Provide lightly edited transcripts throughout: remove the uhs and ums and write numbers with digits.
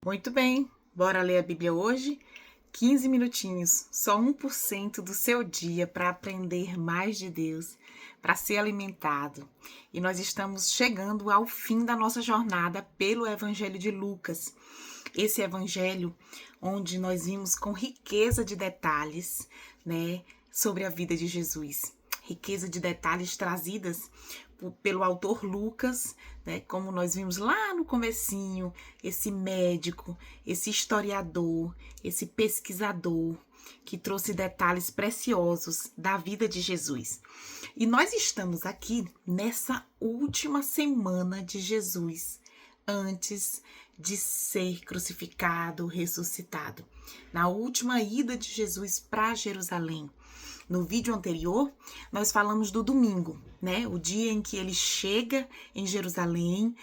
Muito bem, bora ler a Bíblia hoje? 15 minutinhos, só 1% do seu dia para aprender mais de Deus, para ser alimentado. E nós estamos chegando ao fim da nossa jornada pelo Evangelho de Lucas. Esse evangelho onde nós vimos com riqueza de detalhes, né, sobre a vida de Jesus. Riqueza de detalhes trazidas pelo autor Lucas, né, como nós vimos lá no comecinho, esse médico, esse historiador, esse pesquisador que trouxe detalhes preciosos da vida de Jesus. E nós estamos aqui nessa última semana de Jesus, antes de ser crucificado, ressuscitado. Na última ida de Jesus para Jerusalém. No vídeo anterior, nós falamos do domingo, né? O dia em que ele chega em Jerusalém,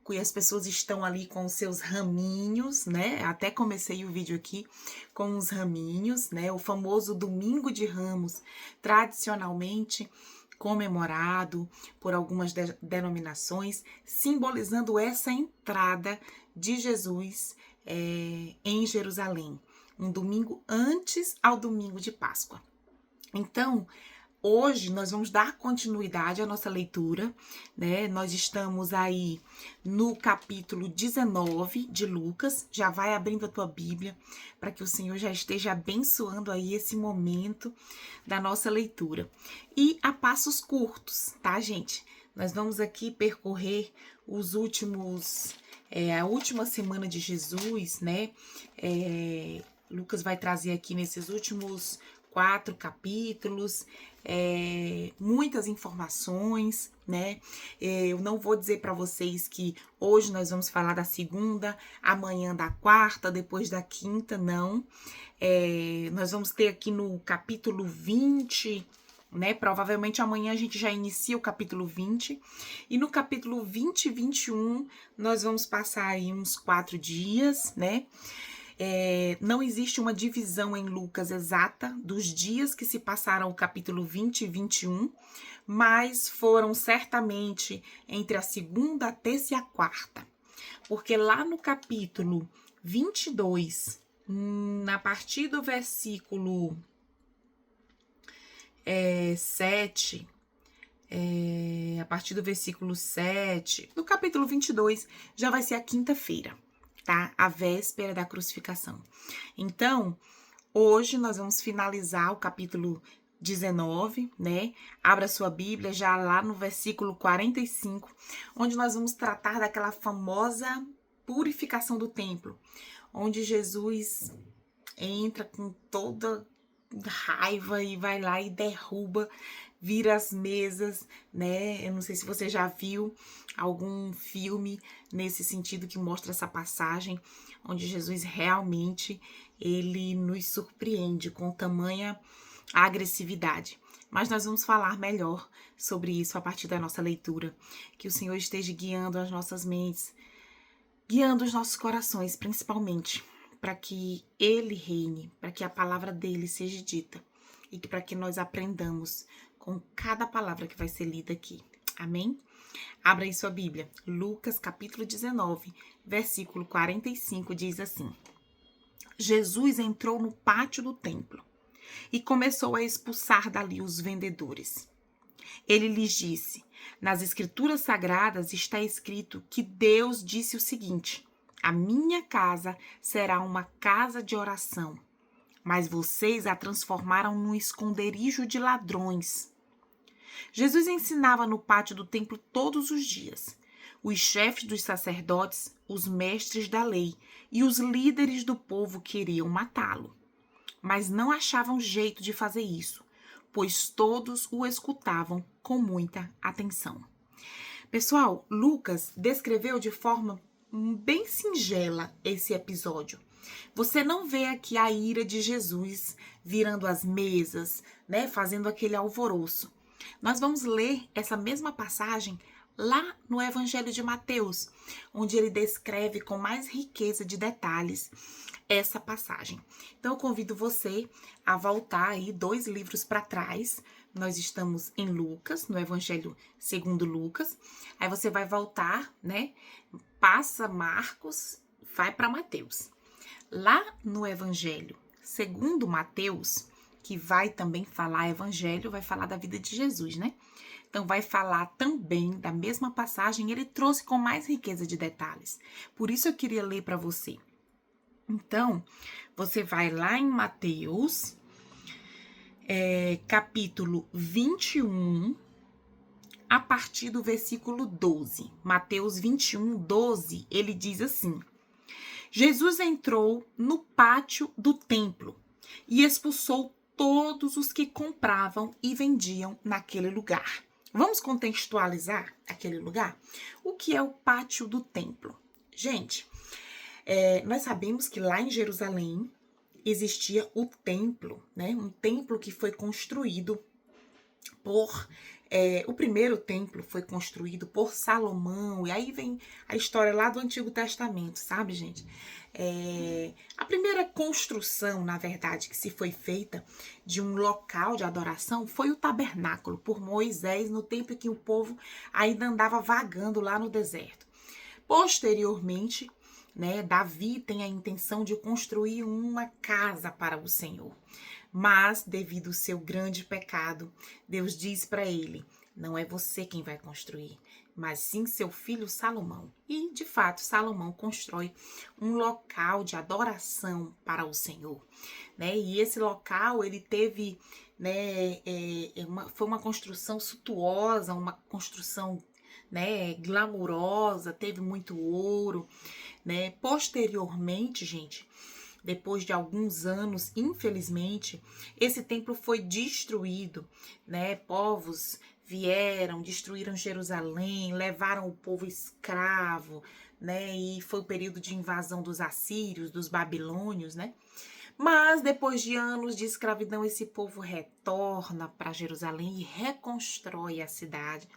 e as pessoas estão ali com os seus raminhos, né? Até comecei o vídeo aqui com os raminhos, né? O famoso Domingo de Ramos, tradicionalmente comemorado por algumas denominações, simbolizando essa entrada de Jesus em Jerusalém, um domingo antes ao domingo de Páscoa. Então, hoje nós vamos dar continuidade à nossa leitura, né? Nós estamos aí no capítulo 19 de Lucas. Já vai abrindo a tua Bíblia para que o Senhor já esteja abençoando aí esse momento da nossa leitura. E a passos curtos, tá, gente? Nós vamos aqui percorrer os últimos, a última semana de Jesus, né? Lucas vai trazer aqui nesses últimos 4 capítulos, muitas informações, né? Eu não vou dizer para vocês que hoje nós vamos falar da segunda, amanhã da quarta, depois da quinta, não. Nós vamos ter aqui no capítulo 20, né? Provavelmente amanhã a gente já inicia o capítulo 20. E no capítulo 20 e 21, nós vamos passar aí uns 4 dias, né? Não existe uma divisão em Lucas exata dos dias que se passaram o capítulo 20 e 21, mas foram certamente entre a segunda, a terça e a quarta. Porque lá no capítulo 22, a partir do versículo 7, a partir do versículo 7, no capítulo 22, já vai ser a quinta-feira, tá? A véspera da crucificação. Então, hoje nós vamos finalizar o capítulo 19, né? Abra sua Bíblia já lá no versículo 45, onde nós vamos tratar daquela famosa purificação do templo, onde Jesus entra com toda raiva e vai lá e derruba, vira as mesas, né? Eu não sei se você já viu algum filme nesse sentido que mostra essa passagem, onde Jesus realmente, ele nos surpreende com tamanha agressividade. Mas nós vamos falar melhor sobre isso a partir da nossa leitura. Que o Senhor esteja guiando as nossas mentes, guiando os nossos corações, principalmente, para que Ele reine, para que a palavra dele seja dita e para que nós aprendamos com cada palavra que vai ser lida aqui. Amém? Abra aí sua Bíblia. Lucas, capítulo 19, versículo 45, diz assim: Jesus entrou no pátio do templo e começou a expulsar dali os vendedores. Ele lhes disse: nas Escrituras Sagradas está escrito que Deus disse o seguinte: a minha casa será uma casa de oração, mas vocês a transformaram num esconderijo de ladrões. Jesus ensinava no pátio do templo todos os dias. Os chefes dos sacerdotes, os mestres da lei e os líderes do povo queriam matá-lo, mas não achavam jeito de fazer isso, pois todos o escutavam com muita atenção. Pessoal, Lucas descreveu de forma bem singela esse episódio. Você não vê aqui a ira de Jesus virando as mesas, né, fazendo aquele alvoroço. Nós vamos ler essa mesma passagem lá no Evangelho de Mateus, onde ele descreve com mais riqueza de detalhes essa passagem. Então, eu convido você a voltar aí 2 livros para trás. Nós estamos em Lucas, no Evangelho segundo Lucas. Aí você vai voltar, né? Passa Marcos, vai para Mateus. Lá no Evangelho, segundo Mateus, que vai também falar Evangelho, vai falar da vida de Jesus, né? Então, vai falar também da mesma passagem, ele trouxe com mais riqueza de detalhes. Por isso eu queria ler para você. Então, você vai lá em Mateus, capítulo 21, a partir do versículo 12. Mateus 21, 12, ele diz assim: Jesus entrou no pátio do templo e expulsou todos os que compravam e vendiam naquele lugar. Vamos contextualizar aquele lugar? O que é o pátio do templo? Gente, nós sabemos que lá em Jerusalém existia o templo, né? Um templo que foi construído por... o primeiro templo foi construído por Salomão, e aí vem a história lá do Antigo Testamento, sabe, gente? A primeira construção, na verdade, que se foi feita de um local de adoração foi o tabernáculo, por Moisés, no tempo em que o povo ainda andava vagando lá no deserto. Posteriormente, né, Davi tem a intenção de construir uma casa para o Senhor. Mas, devido ao seu grande pecado, Deus diz para ele: não é você quem vai construir, mas sim seu filho Salomão. E, de fato, Salomão constrói um local de adoração para o Senhor, né? E esse local, ele teve, né, foi uma construção suntuosa, uma construção, né, glamurosa, teve muito ouro, né? Posteriormente, gente, depois de alguns anos, infelizmente, esse templo foi destruído, né? Povos vieram, destruíram Jerusalém, levaram o povo escravo, né? E foi o período de invasão dos assírios, dos babilônios, né? Mas depois de anos de escravidão, esse povo retorna para Jerusalém e reconstrói a cidade.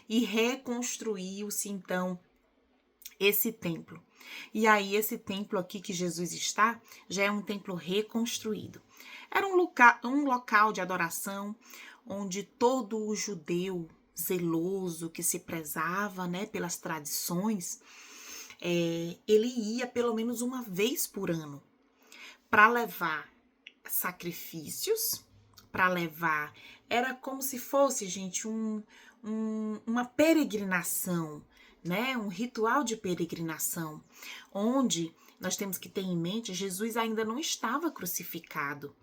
E reconstruiu-se, então, esse templo. E aí, esse templo aqui que Jesus está, já é um templo reconstruído. Era um local de adoração onde todo o judeu zeloso, que se prezava, né, pelas tradições, ele ia pelo menos uma vez por ano para levar sacrifícios, era como se fosse, gente, uma peregrinação, né? Um ritual de peregrinação, onde nós temos que ter em mente, Jesus ainda não estava crucificado,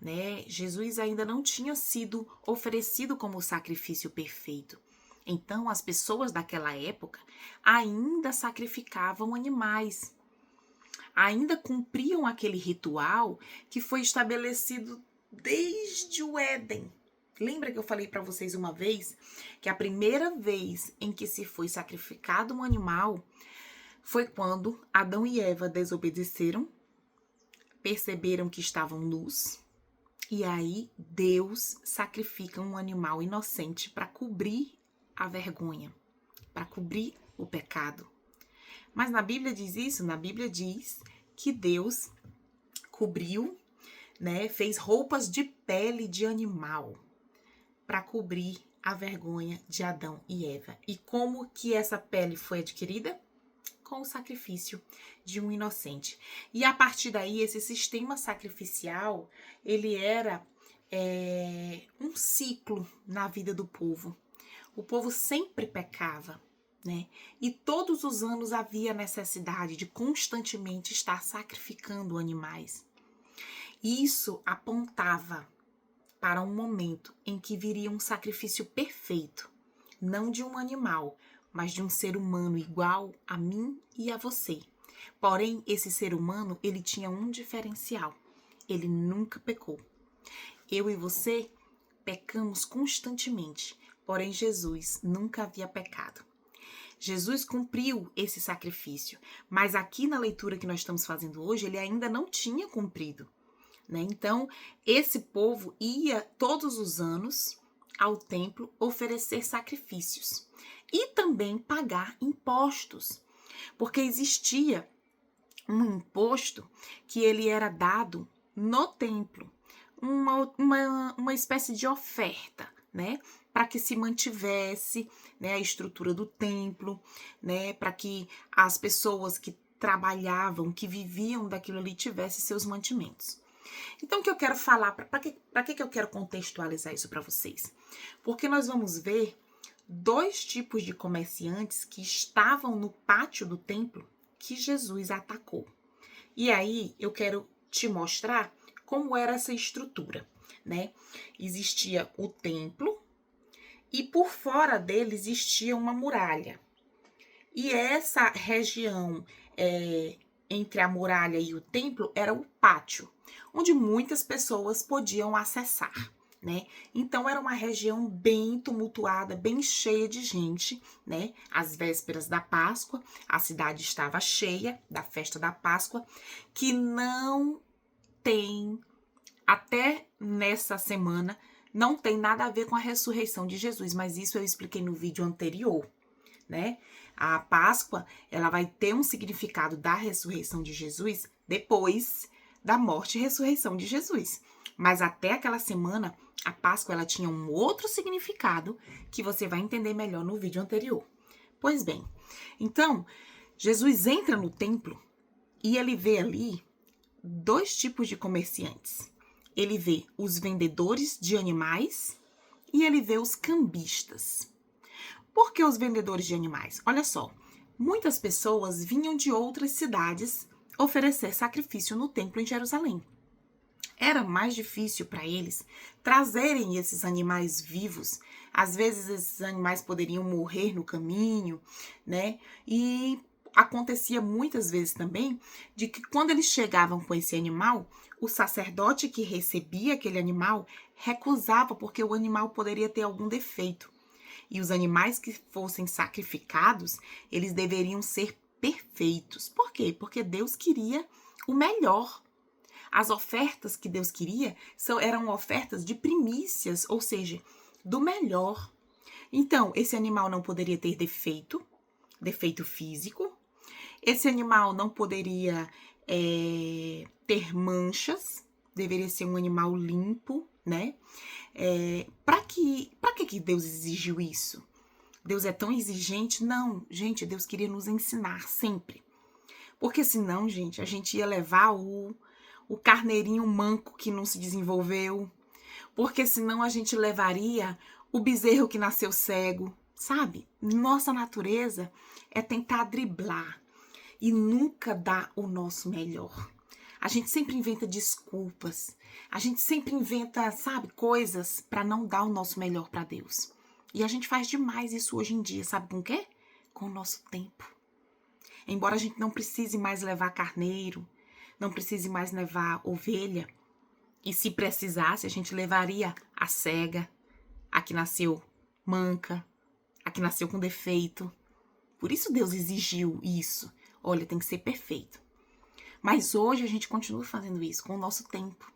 né? Jesus ainda não tinha sido oferecido como sacrifício perfeito. Então, as pessoas daquela época ainda sacrificavam animais, ainda cumpriam aquele ritual que foi estabelecido desde o Éden. Lembra que eu falei para vocês uma vez que a primeira vez em que se foi sacrificado um animal foi quando Adão e Eva desobedeceram, perceberam que estavam nus, e aí Deus sacrifica um animal inocente para cobrir a vergonha, para cobrir o pecado. Mas na Bíblia diz isso? Na Bíblia diz que Deus cobriu, né, fez roupas de pele de animal para cobrir a vergonha de Adão e Eva. E como que essa pele foi adquirida? Com o sacrifício de um inocente. E a partir daí, esse sistema sacrificial, ele era um ciclo na vida do povo. O povo sempre pecava, né? E todos os anos havia necessidade de constantemente estar sacrificando animais. Isso apontava para um momento em que viria um sacrifício perfeito, não de um animal, mas de um ser humano igual a mim e a você. Porém, esse ser humano, ele tinha um diferencial. Ele nunca pecou. Eu e você pecamos constantemente, porém Jesus nunca havia pecado. Jesus cumpriu esse sacrifício, mas aqui na leitura que nós estamos fazendo hoje, ele ainda não tinha cumprido, né? Então, esse povo ia todos os anos ao templo oferecer sacrifícios e também pagar impostos, porque existia um imposto que ele era dado no templo, uma espécie de oferta, né? Para que se mantivesse, né, a estrutura do templo, né? Para que as pessoas que trabalhavam, que viviam daquilo ali, tivessem seus mantimentos. Então, o que eu quero falar, para que eu quero contextualizar isso para vocês? Porque nós vamos ver dois tipos de comerciantes que estavam no pátio do templo que Jesus atacou. E aí, eu quero te mostrar como era essa estrutura, né? Existia o templo e por fora dele existia uma muralha. E essa região entre a muralha e o templo era o pátio, onde muitas pessoas podiam acessar, né? Então era uma região bem tumultuada, bem cheia de gente, né? Às vésperas da Páscoa, a cidade estava cheia da festa da Páscoa, que não tem, até nessa semana, não tem nada a ver com a ressurreição de Jesus, mas isso eu expliquei no vídeo anterior, né? A Páscoa, ela vai ter um significado da ressurreição de Jesus depois da morte e ressurreição de Jesus. Mas até aquela semana, a Páscoa, ela tinha um outro significado que você vai entender melhor no vídeo anterior. Pois bem, então, Jesus entra no templo e ele vê ali dois tipos de comerciantes. Ele vê os vendedores de animais e ele vê os cambistas. Por que os vendedores de animais? Olha só, muitas pessoas vinham de outras cidades oferecer sacrifício no templo em Jerusalém. Era mais difícil para eles trazerem esses animais vivos. Às vezes esses animais poderiam morrer no caminho, né? E acontecia muitas vezes também de que quando eles chegavam com esse animal, o sacerdote que recebia aquele animal recusava porque o animal poderia ter algum defeito. E os animais que fossem sacrificados, eles deveriam ser perfeitos. Por quê? Porque Deus queria o melhor. As ofertas que Deus queria eram ofertas de primícias, ou seja, do melhor. Então, esse animal não poderia ter defeito físico. Esse animal não poderia ter manchas. Deveria ser um animal limpo, né? Para que Deus exigiu isso? Deus é tão exigente? Não, gente, Deus queria nos ensinar sempre. Porque senão, gente, a gente ia levar o carneirinho manco que não se desenvolveu. Porque senão a gente levaria o bezerro que nasceu cego, sabe? Nossa natureza é tentar driblar e nunca dar o nosso melhor. A gente sempre inventa desculpas. A gente sempre inventa, sabe, coisas para não dar o nosso melhor para Deus. E a gente faz demais isso hoje em dia, sabe com o quê? Com o nosso tempo. Embora a gente não precise mais levar carneiro, não precise mais levar ovelha, e se precisasse, a gente levaria a cega, a que nasceu manca, a que nasceu com defeito. Por isso Deus exigiu isso. Olha, tem que ser perfeito. Mas hoje a gente continua fazendo isso com o nosso tempo.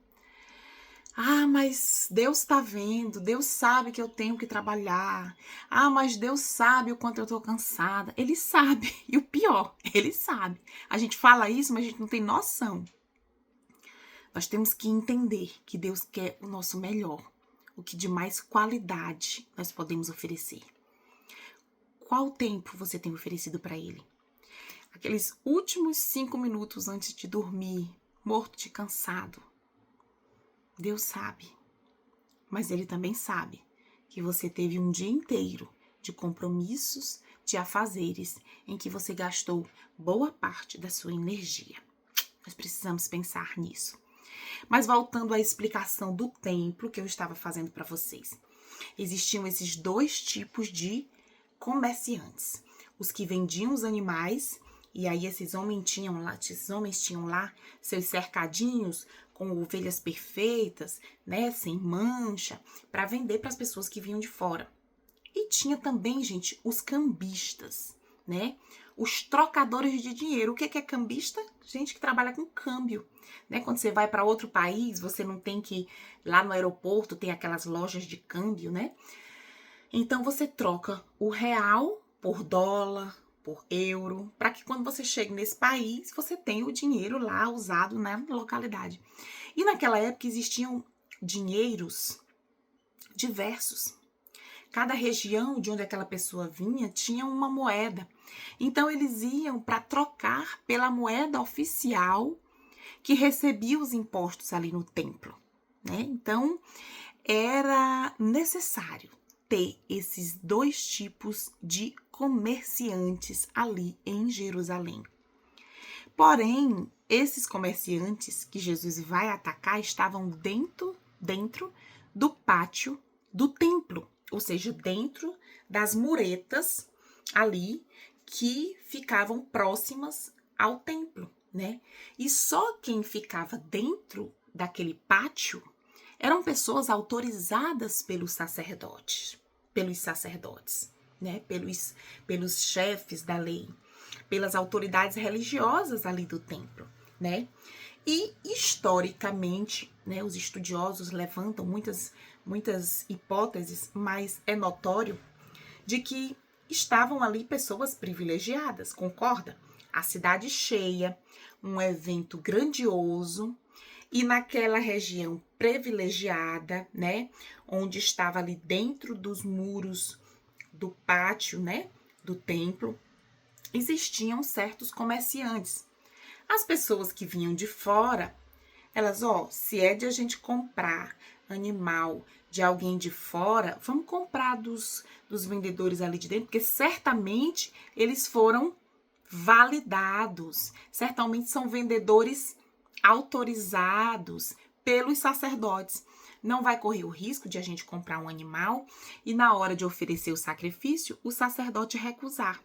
Ah, mas Deus está vendo, Deus sabe que eu tenho que trabalhar. Ah, mas Deus sabe o quanto eu estou cansada. Ele sabe. E o pior, ele sabe. A gente fala isso, mas a gente não tem noção. Nós temos que entender que Deus quer o nosso melhor. O que de mais qualidade nós podemos oferecer. Qual tempo você tem oferecido para Ele? Aqueles últimos 5 minutos antes de dormir, morto de cansado. Deus sabe. Mas Ele também sabe que você teve um dia inteiro de compromissos, de afazeres, em que você gastou boa parte da sua energia. Nós precisamos pensar nisso. Mas voltando à explicação do templo que eu estava fazendo para vocês. Existiam esses dois tipos de comerciantes. Os que vendiam os animais, e aí esses homens tinham lá seus cercadinhos com ovelhas perfeitas, né, sem mancha, para vender para as pessoas que vinham de fora. E tinha também, gente, os cambistas, né? Os trocadores de dinheiro. O que é cambista? Gente que trabalha com câmbio, né? Quando você vai para outro país, você não tem que ir lá no aeroporto, tem aquelas lojas de câmbio, né? Então você troca o real por dólar, por euro, para que quando você chegue nesse país, você tenha o dinheiro lá usado na localidade. E naquela época existiam dinheiros diversos. Cada região de onde aquela pessoa vinha tinha uma moeda. Então eles iam para trocar pela moeda oficial que recebia os impostos ali no templo, né? Então era necessário ter esses dois tipos de comerciantes ali em Jerusalém. Porém, esses comerciantes que Jesus vai atacar estavam dentro do pátio do templo, ou seja, dentro das muretas ali que ficavam próximas ao templo, né? E só quem ficava dentro daquele pátio eram pessoas autorizadas pelos sacerdotes, né? Pelos chefes da lei, pelas autoridades religiosas ali do templo, né? E historicamente, né, os estudiosos levantam muitas hipóteses, mas é notório de que estavam ali pessoas privilegiadas, concorda? A cidade cheia, um evento grandioso, e naquela região privilegiada, né, onde estava ali dentro dos muros do pátio, né, do templo, existiam certos comerciantes. As pessoas que vinham de fora, elas, se é de a gente comprar animal de alguém de fora, vamos comprar dos vendedores ali de dentro, porque certamente eles foram validados, certamente são vendedores autorizados pelos sacerdotes. Não vai correr o risco de a gente comprar um animal e na hora de oferecer o sacrifício, o sacerdote recusar.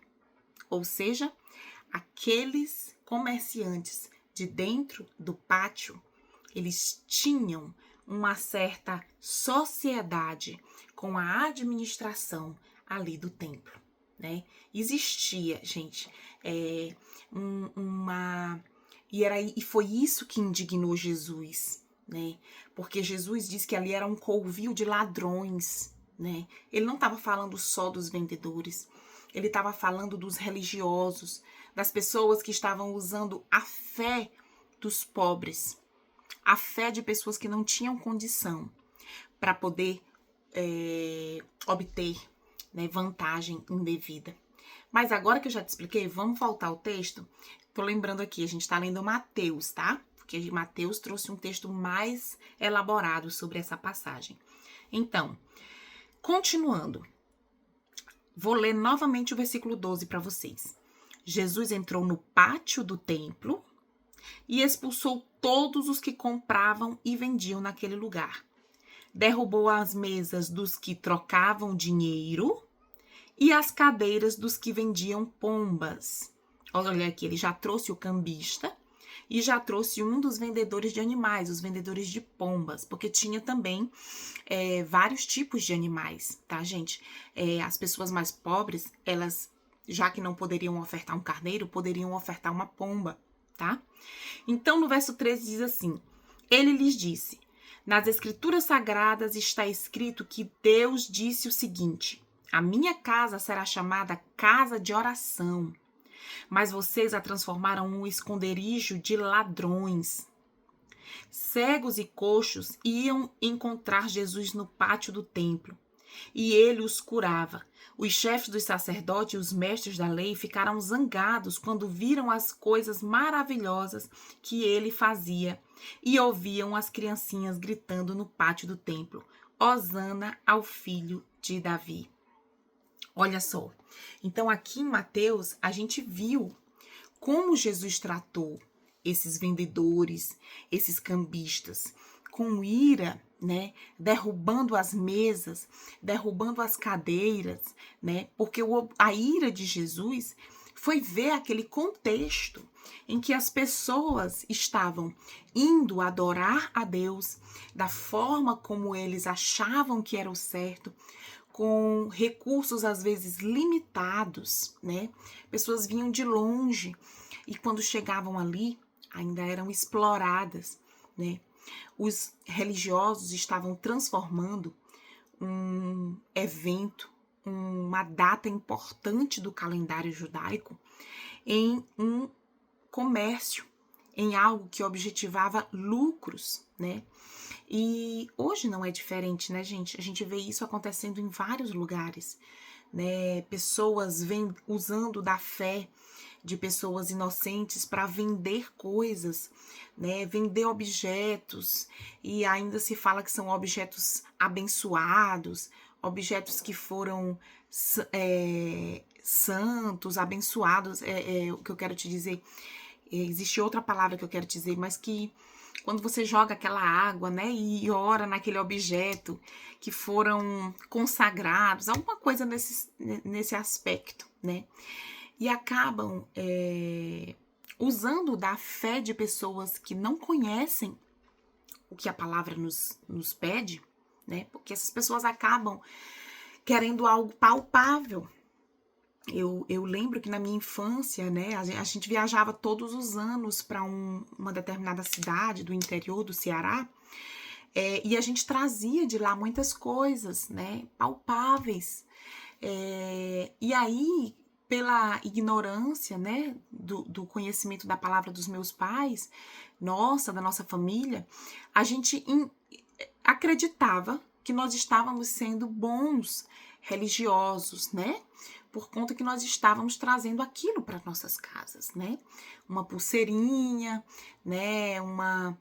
Ou seja, aqueles comerciantes de dentro do pátio, eles tinham uma certa sociedade com a administração ali do templo, né? Existia, gente, e foi isso que indignou Jesus, né? Porque Jesus disse que ali era um covil de ladrões, né? Ele não estava falando só dos vendedores, ele estava falando dos religiosos, das pessoas que estavam usando a fé dos pobres, a fé de pessoas que não tinham condição para poder obter, né, vantagem indevida. Mas agora que eu já te expliquei, vamos voltar ao texto. Tô lembrando aqui, a gente está lendo Mateus, tá? Porque Mateus trouxe um texto mais elaborado sobre essa passagem. Então, continuando, vou ler novamente o versículo 12 para vocês. Jesus entrou no pátio do templo e expulsou todos os que compravam e vendiam naquele lugar. Derrubou as mesas dos que trocavam dinheiro e as cadeiras dos que vendiam pombas. Olha aqui, ele já trouxe o cambista e já trouxe um dos vendedores de animais, os vendedores de pombas, porque tinha também vários tipos de animais, tá, gente? As pessoas mais pobres, elas, já que não poderiam ofertar um carneiro, poderiam ofertar uma pomba, tá? Então, no verso 13 diz assim, ele lhes disse, nas escrituras sagradas está escrito que Deus disse o seguinte, a minha casa será chamada casa de oração, mas vocês a transformaram num esconderijo de ladrões. Cegos e coxos iam encontrar Jesus no pátio do templo, e ele os curava. Os chefes dos sacerdotes e os mestres da lei ficaram zangados quando viram as coisas maravilhosas que ele fazia e ouviam as criancinhas gritando no pátio do templo, Hosana ao filho de Davi. Olha só, então aqui em Mateus a gente viu como Jesus tratou esses vendedores, esses cambistas, com ira, né, derrubando as mesas, derrubando as cadeiras, né, porque a ira de Jesus foi ver aquele contexto em que as pessoas estavam indo adorar a Deus da forma como eles achavam que era o certo, com recursos às vezes limitados, né? Pessoas vinham de longe e quando chegavam ali ainda eram exploradas, né? Os religiosos estavam transformando um evento, uma data importante do calendário judaico em um comércio, em algo que objetivava lucros, né? E hoje não é diferente, né, gente? A gente vê isso acontecendo em vários lugares. né? Pessoas vêm usando da fé de pessoas inocentes para vender coisas, né? Vender objetos, e ainda se fala que são objetos abençoados, objetos que foram santos, abençoados, o que eu quero te dizer. Existe outra palavra que eu quero dizer, mas que quando você joga aquela água, né, e ora naquele objeto que foram consagrados, alguma coisa nesse aspecto, né, e acabam usando da fé de pessoas que não conhecem o que a palavra nos pede, né, porque essas pessoas acabam querendo algo palpável. Eu lembro que na minha infância, né, a gente viajava todos os anos para uma determinada cidade do interior do Ceará, e a gente trazia de lá muitas coisas, né, palpáveis. E aí, pela ignorância, né, do conhecimento da palavra dos meus pais, da nossa família, a gente acreditava que nós estávamos sendo bons religiosos, né? Por conta que nós estávamos trazendo aquilo para nossas casas, né? Uma pulseirinha, né? Uma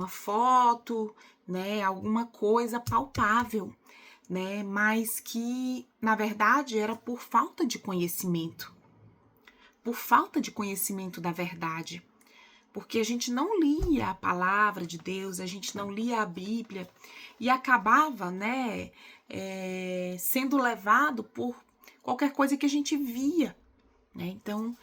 foto, né? Alguma coisa palpável, né? Mas que, na verdade, era por falta de conhecimento. Por falta de conhecimento da verdade. Porque a gente não lia a palavra de Deus, a gente não lia a Bíblia e acabava, né, sendo levado por qualquer coisa que a gente via, né? Então,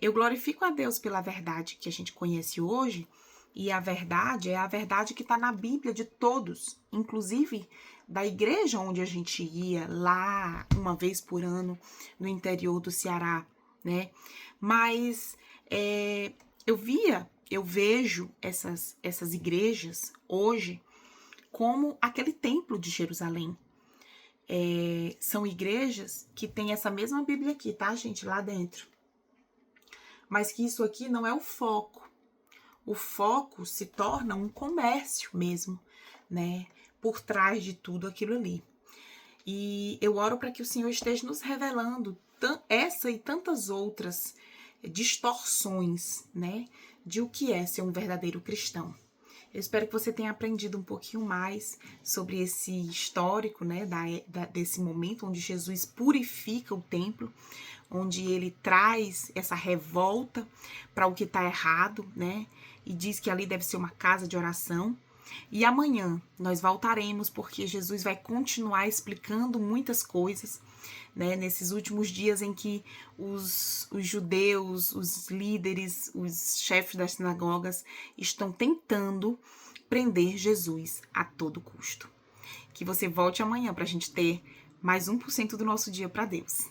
eu glorifico a Deus pela verdade que a gente conhece hoje, e a verdade é a verdade que está na Bíblia de todos, inclusive da igreja onde a gente ia lá uma vez por ano no interior do Ceará, né? Mas eu vejo essas igrejas hoje como aquele templo de Jerusalém. São igrejas que têm essa mesma Bíblia aqui, tá, gente? Lá dentro. Mas que isso aqui não é o foco. O foco se torna um comércio mesmo, né? Por trás de tudo aquilo ali. E eu oro para que o Senhor esteja nos revelando essa e tantas outras distorções, né, de o que é ser um verdadeiro cristão. Eu espero que você tenha aprendido um pouquinho mais sobre esse histórico, né, desse momento onde Jesus purifica o templo, onde ele traz essa revolta para o que está errado, né, e diz que ali deve ser uma casa de oração. E amanhã nós voltaremos, porque Jesus vai continuar explicando muitas coisas, né, nesses últimos dias em que os judeus, os líderes, os chefes das sinagogas estão tentando prender Jesus a todo custo. Que você volte amanhã para a gente ter mais 1% do nosso dia para Deus.